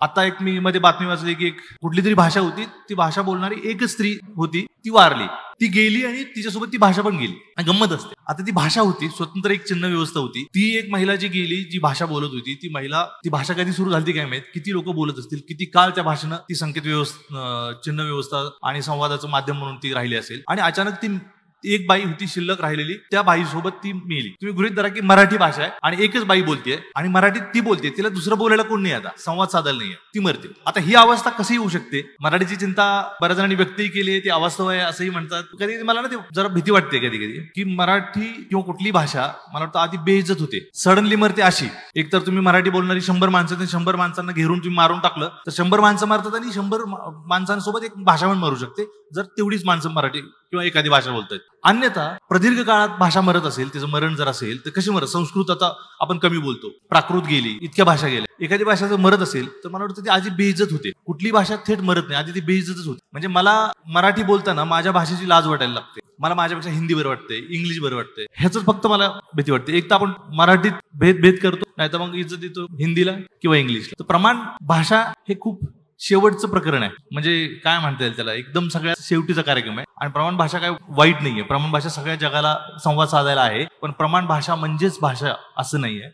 आता एक मी मध्ये बातमी वाचली की एक कुठली तरी भाषा होती, ती भाषा बोलणारी एकच स्त्री होती, ती वारली. ती गेली आणि तिच्यासोबत ती भाषा पण गेली. आणि गंमत असते, आता ती भाषा होती, स्वतंत्र एक चिन्ह व्यवस्था होती. ती एक महिला जी गेली, जी भाषा बोलत होती, ती महिला, ती भाषा कधी सुरू झाली काय माहित, किती लोक बोलत असतील, किती काळ त्या भाषेनं ती संकेत व्यवस्था, चिन्ह व्यवस्था आणि संवादाचं माध्यम म्हणून ती राहिली असेल. आणि अचानक ती एक बाई होती शिल्लक राहिलेली, त्या बाईसोबत ती मेली. तुम्ही गृहीत धरा की मराठी भाषा आहे आणि एकच बाई बोलतेय आणि मराठीत ती बोलते, तिला दुसरं बोलायला कोण नाही, आता संवाद साधायला नाहीये, ती मरते. आता ही अवस्था कशी होऊ शकते? मराठीची चिंता बऱ्याच जणांनी व्यक्तही केली आहे, ती अवास्तव आहे असंही म्हणतात. कधी मला ना ते जरा भीती वाटते कधी कधी, की मराठी किंवा कुठली भाषा मला वाटतं आधी बेइज्जत होते, सडनली मरते अशी. एक तर तुम्ही मराठी बोलणारी 100 माणसं, 100 माणसांना घेरून तुम्ही मारून टाकलं तर 100 माणसं मारतात आणि 100 माणसांसोबत एक भाषा पण मरू शकते, जर तेवढीच माणसं मराठी किंवा एखादी भाषा बोलतात. अन्यथा प्रदीर्घ काळात भाषा मरत असेल, त्याचं मरण जर असेल तर कशी मरत? संस्कृत आता आपण कमी बोलतो, प्राकृत गेली, इतक्या भाषा गेल्या. एखादी भाषा जर मरत असेल तर मला वाटतं ती आधी बेइज्जत होते. कुठली भाषा थेट मरत नाही, आधी ती बेइज्जतच होते. म्हणजे मला मराठी बोलताना माझ्या भाषेची लाज वाटायला लागते. मला माझ्यापेक्षा हिंदी बरं वाटते, इंग्लिश बरं वाटते, ह्याच फक्त मला भीती वाटते. एक तर आपण मराठीत भेद करतो, नाही तर मग इज्जत देतो हिंदीला किंवा इंग्लिशला. तर प्रमाण भाषा हे खूप शेवटचं प्रकरण आहे, म्हणजे काय म्हणता येईल त्याला, एकदम सगळ्यात शेवटीचा कार्यक्रम आहे. आणि प्रमाण भाषा काय वाईट नाहीये, प्रमाण भाषा सगळ्या जगाला संवाद साधायला आहे. पण प्रमाण भाषा म्हणजेच भाषा असं नाहीये.